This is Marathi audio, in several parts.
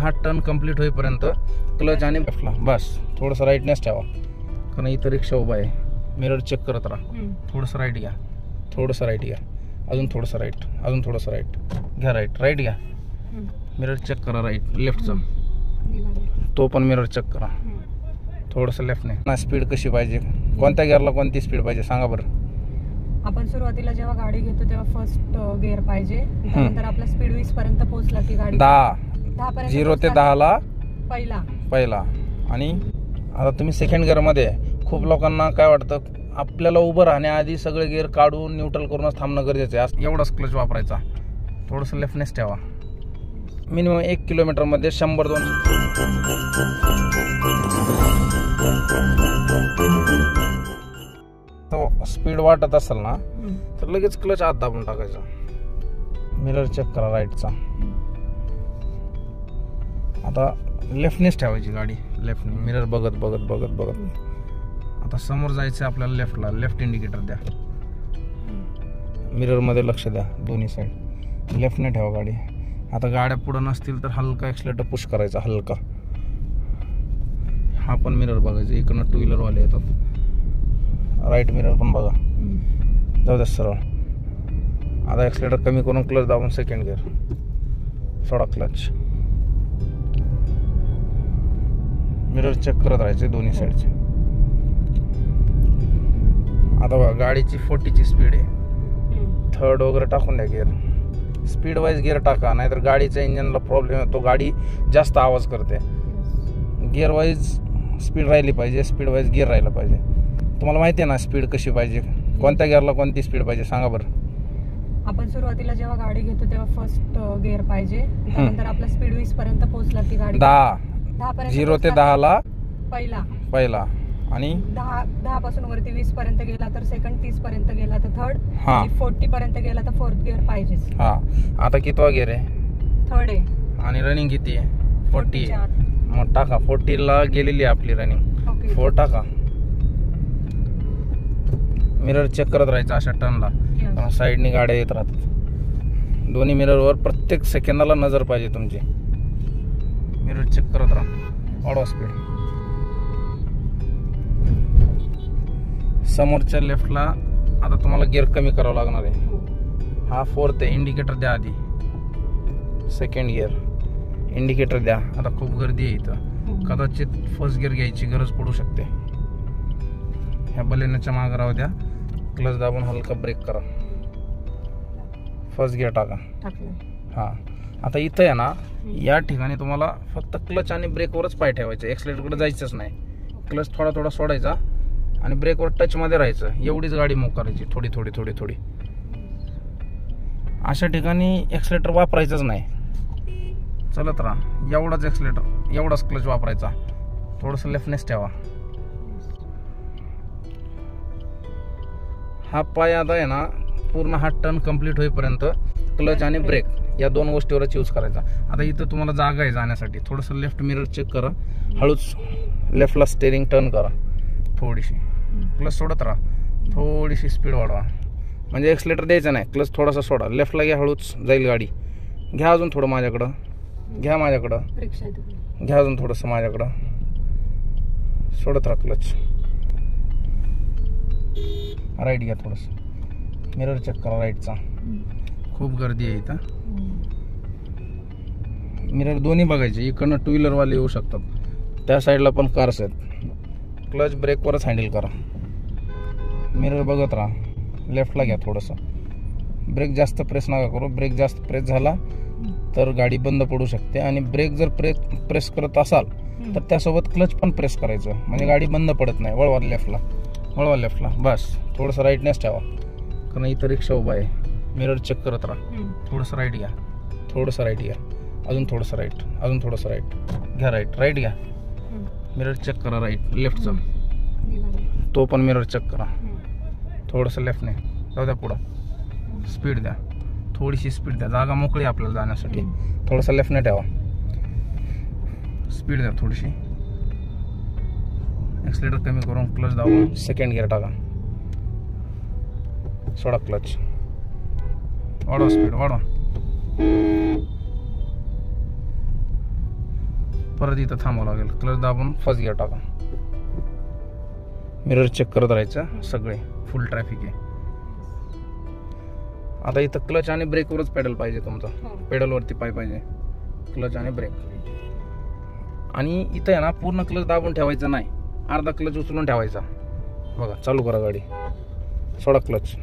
हा टर्न कंप्लीट होईपर्यंत क्लच आणि लेफ्टला बस थोडंसं राईटनेस ठेवा, कारण इथं रिक्षा उभा आहे. मिरर चेक करत राहा. थोडंसं राईट घ्या, थोडंसं राईट घ्या, अजून थोडंसं राईट, अजून थोडंसं राईट घ्या, राईट घ्या. मिरर चेक करा राईट लेफ्टचा, तो पण मिरर चेक करा. थोडंसं लेफ्टने ना. स्पीड कशी पाहिजे, कोणत्या गिअरला कोणती स्पीड पाहिजे सांगा बरं. आपण सुरुवातीला जेव्हा गाडी घेतो तेव्हा फर्स्ट गिअर पाहिजे, त्यानंतर आपला स्पीड 20 पर्यंत पोहोचला की गाडी 10 पर्यंत 0 ते 10 ला पहिला. आणि आता तुम्ही सेकंड गिअर मध्ये. खूप लोकांना काय वाटतं, आपल्याला उभं राहण्याआधी सगळे गिअर काढून न्यूट्रल करूनच थांबणं गरजेचं आहे. एवढाच क्लच वापरायचा. थोडंसं लेफ्टनेस ठेवा. मिनिमम 1 किलोमीटर मध्ये 100-200 स्पीड वाटत असेल ना तर लगेच क्लच आत दाबून टाकायचा. मिरर चेक करा राईटचा. आता लेफ्टनेच ठेवायची गाडी, लेफ्टने मिरर बघत बघत बघत बघत. आता समोर जायचं आपल्याला लेफ्टला, लेफ्ट इंडिकेटर द्या. मिरर मध्ये लक्ष द्या दोन्ही साईड. लेफ्टने ठेवा गाडी. आता गाड्या पुढे नसतील तर हलका एक्सलेटर पुश करायचा, हलका. हा पण मिरर बघायचा. इकडनं 2 व्हीलरवाले येतात. राईट मिरर पण बघा. जाऊ द्या सरळ. आता एक्सलेटर कमी करून क्लच दाबून सेकंड गिअर, सोडा क्लच. मिरर चेक करत राहायचे दोन्ही साईडचे. आता बघा गाडीची 40ची स्पीड आहे. थर्ड वगैरे टाकून द्या गिअर. स्पीड वाईज गिअर टाका, नाहीतर गाडीच्या इंजनला प्रॉब्लेम येतो, गाडी जास्त आवाज करते. गिअर वाईज स्पीड राहिली पाहिजे, स्पीड वाईज गिअर राहिला पाहिजे. तुम्हाला माहिती आहे ना स्पीड कशी पाहिजे, कोणत्या गिअरला कोणती स्पीड पाहिजे सांगा बरं. आपण सुरुवातीला जेव्हा गाडी घेतो तेव्हा फर्स्ट गिअर पाहिजे, त्यानंतर आपला स्पीड 20 पर्यंत पोहोचला की गाडी 10 0 ते 10 ला पहिला. आणि 10 पासून वरती 20 पर्यंत गेला तर सेकंड, 30 पर्यंत गेला तर थर्ड, 40 पर्यंत गेला तर फोर्थ गिअर पाहिजे. आता कितवा गिअर आहे? थर्ड आहे. आणि रनिंग किती आहे? 40 आहे. मग टाका 40 ला गेलेली आहे आपली रनिंग. 4 टाका. मिरर चेक करत राहायचं अशा टर्नला, साईडनी गाड्या येत राहतात. दोन्ही मिररवर प्रत्येक सेकंदाला नजर पाहिजे तुमची. मिरर चेक करत राहा. वाढवा स्पीड. समोरच्या लेफ्टला आता तुम्हाला गिअर कमी करावं लागणार आहे. हा 4th आहे. इंडिकेटर द्या आधी. सेकंड गिअर इंडिकेटर द्या. आता खूप गर्दी आहे इथं, कदाचित फर्स्ट गिअर घ्यायची गरज पडू शकते. ह्या बलेनाच्या मागे राहू द्या. क्लच दाबून हलका ब्रेक करा. फर्स्ट गिअर टाका. आता इथं आहे ना, या ठिकाणी तुम्हाला फक्त क्लच आणि ब्रेकवरच पाय ठेवायचे, एक्सलेटरकडे जायचंच नाही. क्लच थोडा थोडा सोडायचा आणि ब्रेकवर टच मध्ये राहायचं. एवढीच गाडी मूव्ह करायची, थोडी थोडी थोडी थोडी. अशा ठिकाणी एक्सलेटर वापरायचंच नाही. चलत राहा. एवढाच एक्सलेटर, एवढाच क्लच वापरायचा. थोडंसं लेफ्टनेस ठेवा. हा पाय आता आहे ना, पूर्ण हा टर्न कंप्लीट होईपर्यंत क्लच आणि ब्रेक या 2 गोष्टीवरच यूज करायचा. आता इथं तुम्हाला जागा आहे जाण्यासाठी. थोडंसं लेफ्ट मिरर चेक करा. हळूच लेफ्टला स्टेरिंग टर्न करा. थोडीशी क्लच सोडत राहा. थोडीशी स्पीड वाढवा. म्हणजे एक्सलेटर द्यायचं नाही, क्लच थोडासा सोडा. लेफ्टला घ्या, हळूच जाईल गाडी. घ्या अजून थोडं माझ्याकडं, घ्या माझ्याकडं, घ्या अजून थोडंसं माझ्याकडं. सोडत राहा क्लच. राईट घ्या थोडंसं. मिरर चेक करा राईटचा. खूप गर्दी आहे इथं. मिरर दोन्ही बघायचे. इकडनं 2 व्हीलरवाले येऊ शकतात, त्या साईडला पण कार्स आहेत. क्लच ब्रेकवरच हँडल करा. मिरर बघत राहा. लेफ्टला घ्या थोडंसं. ब्रेक जास्त प्रेस नका करू. ब्रेक जास्त प्रेस झाला तर गाडी बंद पडू शकते. आणि ब्रेक जर प्रेस करत असाल तर त्यासोबत क्लच पण प्रेस करायचं, म्हणजे गाडी बंद पडत नाही. वळवा लेफ्टला, वळवा लेफ्टला. बस थोडंसं राईटनेस ठेवा, कारण इथं रिक्षा उभा आहे. मिरर चेक करत राहा. थोडंसं राईट घ्या, थोडंसं राईट घ्या, अजून थोडंसं राईट, अजून थोडंसं राईट घ्या. राईट घ्या. मिरर चेक करा राईट लेफ्टचा, तो पण मिरर चेक करा. थोडंसं लेफ्टने जाऊ द्या पुढं. स्पीड द्या, थोडीशी स्पीड द्या. जागा मोकळी आपल्याला जाण्यासाठी. थोडंसं लेफ्टने ठेवा. स्पीड द्या थोडीशी. एक्सलेटर कमी करून क्लच दाबून सेकंड गिअर टाका. सोडा क्लच. वाढवा स्पीड, वाढवा. परत इथं थांबावं लागेल. क्लच दाबून फर्स्ट गिअर टाका. मिरर चेक करत राहायचं. सगळे फुल ट्रॅफिक आहे. आता इथं क्लच आणि ब्रेकवरच पेडल पाहिजे तुमचा. पेडलवरती पाय पाहिजे. क्लच आणि ब्रेक. आणि इथं आहे ना पूर्ण क्लच दाबून ठेवायचं नाही. अर्धा क्लच उचलून ठेवायचा. बघा चालू करा गाडी. सोडा क्लच.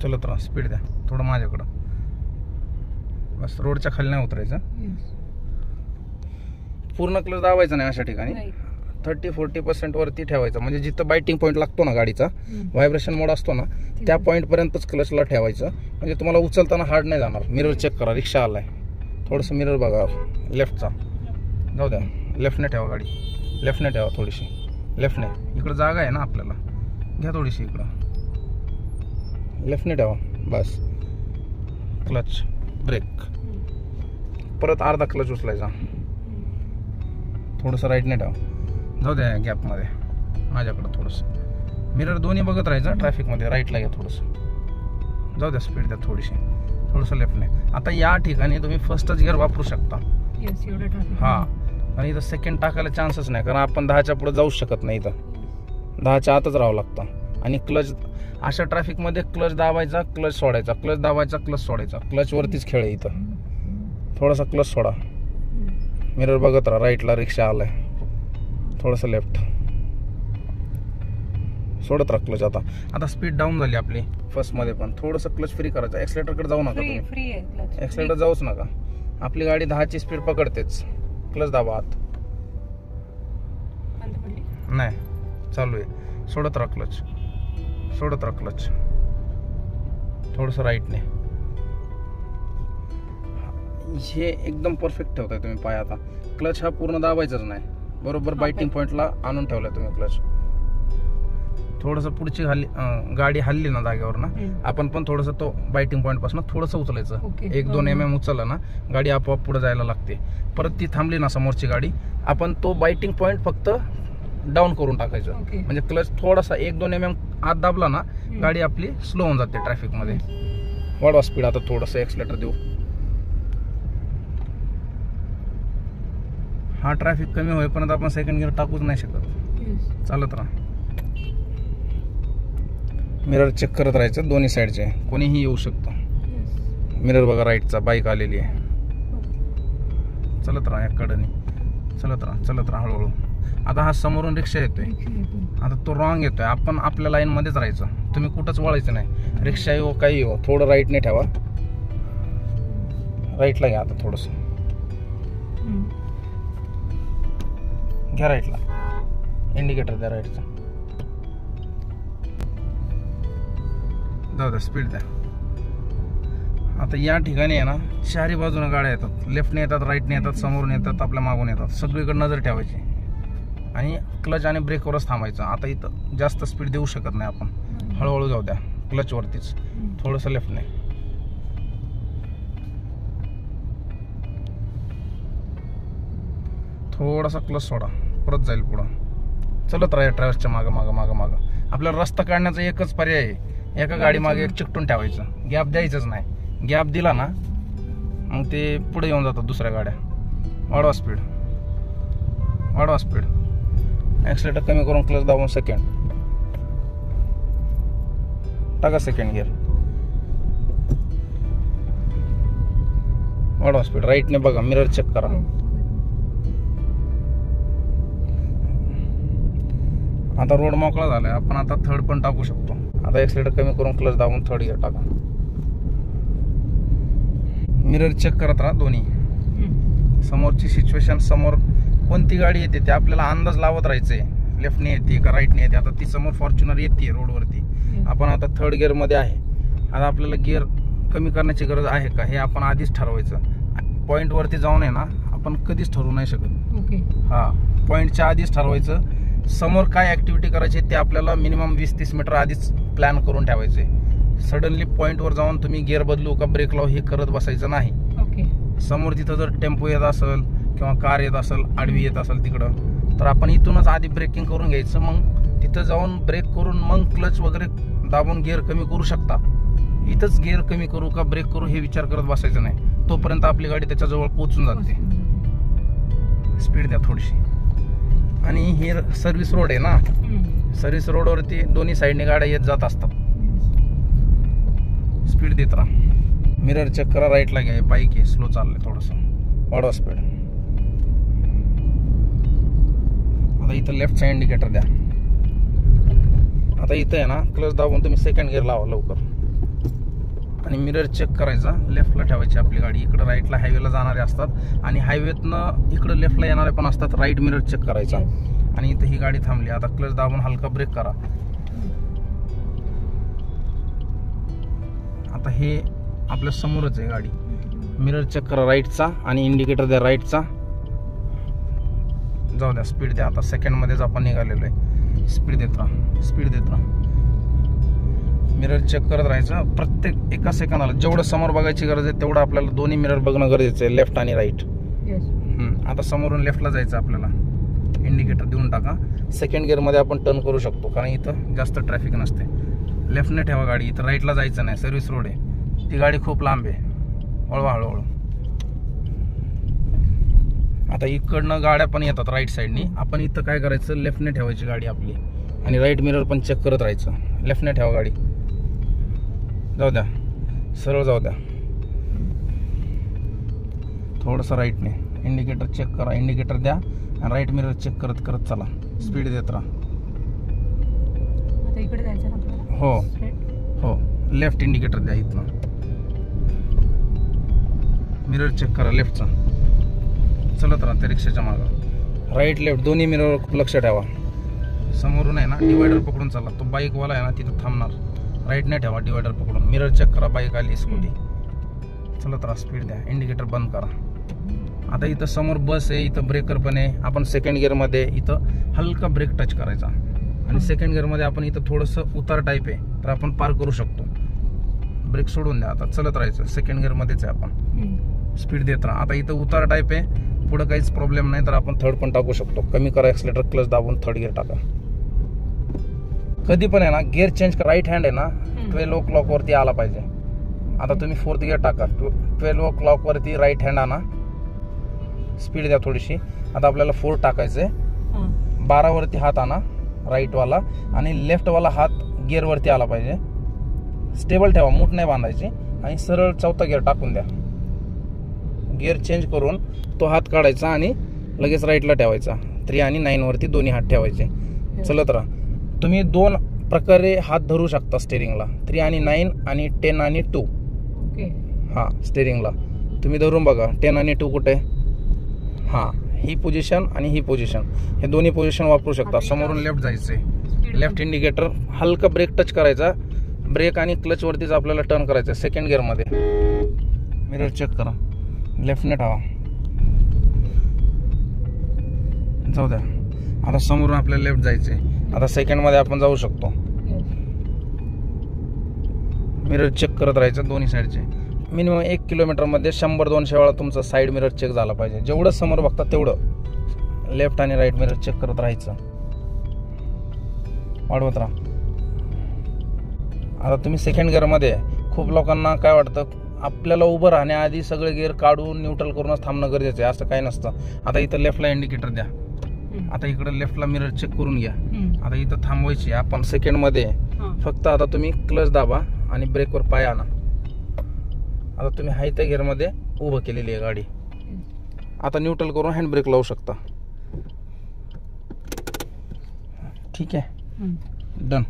चलत राहा. स्पीड द्या थोडं माझ्याकडं. बस रोडच्या खाली नाही उतरायचं. पूर्ण क्लच दाबायचा नाही अशा ठिकाणी. 30-40% वरती ठेवायचं. म्हणजे जिथं बायटिंग पॉईंट लागतो ना गाडीचा, व्हायब्रेशन मोड असतो ना, त्या पॉईंट पर्यंतच क्लचला ठेवायचं. म्हणजे तुम्हाला उचलताना हार्ड नाही जाणार. मिरर चेक करा. रिक्षा आलाय. थोडंसं मिरर बघा लेफ्टचा. जाऊ द्या. लेफ्टने ठेवा गाडी. लेफ्टने ठेवा थोडीशी. लेफ्टने. इकडं जागा आहे ना आपल्याला. घ्या थोडीशी इकडं. लेफ्टने ठेवा. बस. Clutch brake. परत अर्धा क्लच उचलायचा. थोडंसं राईटने ठेवा. जाऊ द्या गॅपमध्ये. माझ्याकडं थोडंसं. मिरर दोन्ही बघत राहायचं ट्रॅफिकमध्ये. राईटला घ्या थोडंसं. जाऊ द्या. स्पीड द्या थोडीशी. थोडंसं लेफ्टने. आता या ठिकाणी तुम्ही फर्स्टच गिअर वापरू शकता. हां. आणि इथं सेकंड टाकायला चान्सच नाही. कारण आपण 10च्या पुढे जाऊच शकत नाही. इथं 10च्या आतच राहावं लागतं. आणि क्लच अशा ट्रॅफिकमध्ये क्लच दाबायचा, क्लच सोडायचा, क्लच दाबायचा, क्लच सोडायचा. क्लचवरतीच खेळ आहे इथं. थोडासा क्लच सोडा. मिरर बघत राहा. राईटला रिक्षा आलाय. थोडंसं लेफ्ट. सोडत राहा क्लच. आता स्पीड डाऊन झाली आपली फर्स्टमध्ये. पण थोडंसं क्लच फ्री करायचं. एक्सलेटरकडे जाऊ नका. एक्सलेटर जाऊच नका. आपली गाडी 10ची स्पीड पकडतेच. क्लच दाबा आत. नाही चालू आहे. सोडत राहा क्लच. सोडत राहा क्लच. थोडंसं राईटने. हे एकदम परफेक्ट ठेवताय तुम्ही पाय. आता क्लच हा पूर्ण दाबायचाच नाही. बरोबर बायटिंग पॉईंटला आणून ठेवलाय तुम्ही क्लच. थोडंसं पुढची गाडी हल्ली ना जागेवर ना, आपण पण थोडंसं तो बायटिंग पॉईंट पासून थोडंसं उचलायचं. 1-2 mm उचललं ना, गाडी आपोआप पुढे जायला लागते. परत ती थांबली ना समोरची गाडी, आपण तो बायटिंग पॉईंट फक्त डाऊन करून टाकायचं. म्हणजे क्लच थोडासा 1-2 mm आत दाबला ना, गाडी आपली स्लो होऊन जाते ट्रॅफिकमध्ये. वाढवा स्पीड. आता थोडंसं एक्सलेटर देऊ. हा ट्रॅफिक कमी होईपर्यंत आपण सेकंड गिअर टाकूच नाही शकत. चालत राहा. मिरर चेक करत राहायचं दोन्ही साईडचे. कोणीही येऊ शकतं. मिरर बघा राईटचा. बाईक आलेली आहे. चलत राहा याकडनी. चलत राहा. चलत राहा हळूहळू. आता हा समोरून रिक्षा येतोय. आता तो रॉंग येतोय. आपण आपल्या लाईन मध्येच राहायचं. तुम्ही कुठंच वळायचं नाही. रिक्षा येऊ काही येऊ. थोडं राईटने ठेवा. राईटला घ्या. आता थोडंसं घ्या राईटला. इंडिकेटर द्या राईटचा. जाऊ द्या. स्पीड द्या. आता या ठिकाणी आहे ना, चारी बाजूने गाड्या येतात. लेफ्टने येतात, राईटने येतात, समोरून येतात, आपल्या मागून येतात. सगळीकडे नजर ठेवायची आणि क्लच आणि ब्रेकवरच थांबायचं. आता इथं जास्त स्पीड देऊ शकत नाही आपण. हळूहळू जाऊ द्या. क्लचवरतीच. थोडंसं लेफ्टने. थोडासा क्लच सोडा. परत जाईल पुढं. चलत राहा ट्रॅव्हल्सच्या मागं मागं मागं मागं. आपल्याला रस्ता काढण्याचा एकच पर्याय आहे. एका गाडी मागे एक चिकटून ठेवायचं. गॅप द्यायचंच नाही. गॅप दिला ना मग ते पुढे येऊन जातात दुसऱ्या गाड्या. वाढवा स्पीड. वाढवा स्पीड. एक्सलेटर कमी करून क्लच दाबून सेकंड टाका. Second gear. वाढवा स्पीड. राईटने बघा. मिरर चेक करा. आता रोड मोकळा झालाय. आपण आता थर्ड पण टाकू शकतो. आता एक्सलेटर कमी करून क्लच दाबून थर्ड गिअर टाका. मिरर चेक करत राहा दोन्ही. समोरची सिच्युएशन, समोर कोणती गाडी येते ते आपल्याला अंदाज लावत राहायचंय. लेफ्टने येते का राईटने येते. आता ती समोर फॉर्च्युनर येते रोडवरती. आपण आता थर्ड गिअर मध्ये आहे. आता आपल्याला गिअर कमी करण्याची गरज आहे का हे आपण आधीच ठरवायचं. पॉइंट वरती जाऊन आहे ना, आपण कधीच ठरवू नाही शकत. हा, पॉइंटच्या आधीच ठरवायचं. समोर काय ऍक्टिव्हिटी करायची ते आपल्याला मिनिमम 20-30 मीटर आधीच प्लॅन करून ठेवायचे. सडनली पॉइंटवर जाऊन तुम्ही गिअर बदलू का ब्रेक लावू हे करत बसायचं नाही. समोर तिथं जर टेम्पो येत असेल किंवा कार येत असेल, आडवी येत असेल तिकडं, तर आपण इथूनच आधी ब्रेकिंग करून घ्यायचं. मग तिथं जाऊन ब्रेक करून मग क्लच वगैरे दाबून गिअर कमी करू शकता. इथंच गिअर कमी करू का ब्रेक करू हे विचार करत बसायचं नाही. तोपर्यंत आपली गाडी त्याच्याजवळ पोहोचून जाते. स्पीड द्या थोडीशी. आणि हे सर्व्हिस रोड आहे ना, सर्व्हिस रोडवरती दोन्ही साईडने गाड्या येत जात असतात. स्पीड देत राहा. मिरर चेक करा, राईटला घ्या. बाईक आहे, स्लो चाललंय, थोडंसं वाढवा स्पीड. आता इथं लेफ्ट साईड इंडिकेटर द्या. आता इथं आहे ना, क्लच दाबून तुम्ही सेकंड गिअर लावा लवकर. आणि मिरर चेक करायचा, लेफ्टला ठेवायची आपली गाडी. इकडं राईटला हायवेला जाणारे असतात आणि हायवेतनं इकडं लेफ्टला येणारे पण असतात. राईट मिरर चेक करायचा. आणि इथं ही गाडी थांबली. आता क्लच दाबून हलका ब्रेक करा. आता हे आपल्या समोरच आहे गाडी. मिरर चेक करा राईटचा आणि इंडिकेटर द्या राईटचा. जाऊ द्या, स्पीड द्या. आता सेकंडमध्येच आपण निघालेलो आहे. स्पीड देत राहा, स्पीड देत राहा. मिरर चेक करत राहायचं प्रत्येक एका सेकंदाला. जेवढं समोर बघायची गरज आहे तेवढं आपल्याला दोन्ही मिरर बघणं गरजेचं आहे, लेफ्ट आणि राईट. आता समोरून लेफ्टला जायचं आपल्याला. इंडिकेटर देऊन टाका. सेकंड गिअरमध्ये आपण टर्न करू शकतो कारण इथं जास्त ट्रॅफिक नसते. लेफ्टने ठेवा गाडी. इथं राईटला जायचं नाही, सर्व्हिस रोड आहे. ती गाडी खूप लांब आहे. वळवा हळूहळू. आता इकडनं गाड्या पण येतात राईट साईडनी. आपण इथं काय करायचं, लेफ्टने ठेवायची गाडी आपली आणि राईट मिरर पण चेक करत राहायचं. लेफ्टने ठेवा गाडी. जाऊ द्या, सरळ जाऊ द्या. थोडंसं राईटने. इंडिकेटर चेक करा, इंडिकेटर द्या आणि राईट मिरर चेक करत करत चला. स्पीड देत राहा. इकडे जायचं ना. हो हो, लेफ्ट इंडिकेटर द्या. इथनं मिरर चेक करा लेफ्टचा. चलत राहा त्या रिक्षाच्या मागं. राईट लेफ्ट दोन्ही मिरर लक्ष ठेवा. समोरून आहे ना, डिवायडर पकडून चला. तो बाईकवाला आहे ना तिथं थांबणार. राईटने ठेवा डिवायडर पकडून. मिरर चेक करा, बाईक आली स्कूटी. चलत राहा, स्पीड द्या. इंडिकेटर बंद करा. आता इथं समोर बस आहे, इथं ब्रेकर पण आहे. आपण सेकंड गिअरमध्ये इथं हलका ब्रेक टच करायचा आणि सेकंड गिअरमध्ये आपण इथं थोडंसं उतार टाईप आहे तर आपण पार करू शकतो. ब्रेक सोडून द्या. आता चलत राहायचं. सेकंड गिअरमध्येच आहे आपण. स्पीड देत राहा. आता इथं उतार टाईप आहे, पुढं काहीच प्रॉब्लेम नाही तर आपण थर्ड पण टाकू शकतो. कमी करा एक्सलेटर, क्लच दाबून थर्ड गिअर टाका. कधी पण आहे ना, गिअर चेंज करा. राईट हँड आहे ना 12 o'clock वरती आला पाहिजे. आता तुम्ही फोर्थ गिअर टाका. 12 o'clock वरती राईट हँड आणा. स्पीड द्या थोडीशी. आता आपल्याला 4 टाकायचंय. 12 वरती हात आणा राईटवाला आणि लेफ्टवाला हात गिअरवरती आला पाहिजे. स्टेबल ठेवा, मूठ नाही बांधायची. आणि सरळ चौथा गिअर टाकून द्या. गिअर चेंज करून तो हात काढायचा आणि लगेच राईटला ठेवायचा. 3 आणि 9 वरती दोन्ही हात ठेवायचे. चलत राहा. तुम्ही 2 प्रकारे हात धरू शकता स्टेरिंगला. 3 आणि 9 आणि 10 आणि 2. हा, स्टेरिंगला तुम्ही धरून बघा. 10 आणि 2 कुठे? हा, ही पोझिशन आणि ही पोझिशन, हे दोन्ही पोझिशन वापरू शकता. समोरून लेफ्ट जायचंय. लेफ्ट इंडिकेटर हलका ब्रेक टच करायचा. ब्रेक आणि क्लच वरतीच आपल्याला टर्न करायचं सेकंड गिअरमध्ये. मिरर चेक करा. लेफ्टने ठेवा. जाऊ द्या. आता समोरून आपल्याला लेफ्ट जायचंय. आता सेकंडमध्ये आपण जाऊ शकतो. मिरर चेक करत राहायचं दोन्ही साईडचे. मिनिमम 1 किलोमीटरमध्ये 100-200 वेळा तुमचा साईड मिरर चेक झाला पाहिजे. जेवढं समोर बघता तेवढं लेफ्ट आणि राईट मिरर चेक करत राहायचं. वाढवत राहा. आता तुम्ही सेकंड गिअरमध्ये. खूप लोकांना काय वाटतं, आपल्याला उभं राहण्याआधी सगळे गिअर काढून न्यूट्रल करूनच थांबणं गरजेचं आहे. असं काही नसतं. आता इथं लेफ्टला इंडिकेटर द्या. आता इकडे लेफ्टला मिरर चेक करून घ्या. आता इथं थांबवायची आपण सेकंडमध्ये. फक्त आता तुम्ही क्लच दाबा आणि ब्रेकवर पाय आणा. आता तुम्ही हाय त्या गिअरमध्ये उभं केलेली आहे गाडी. आता न्यूट्रल करून हँड ब्रेक लावू शकता. ठीक आहे, डन.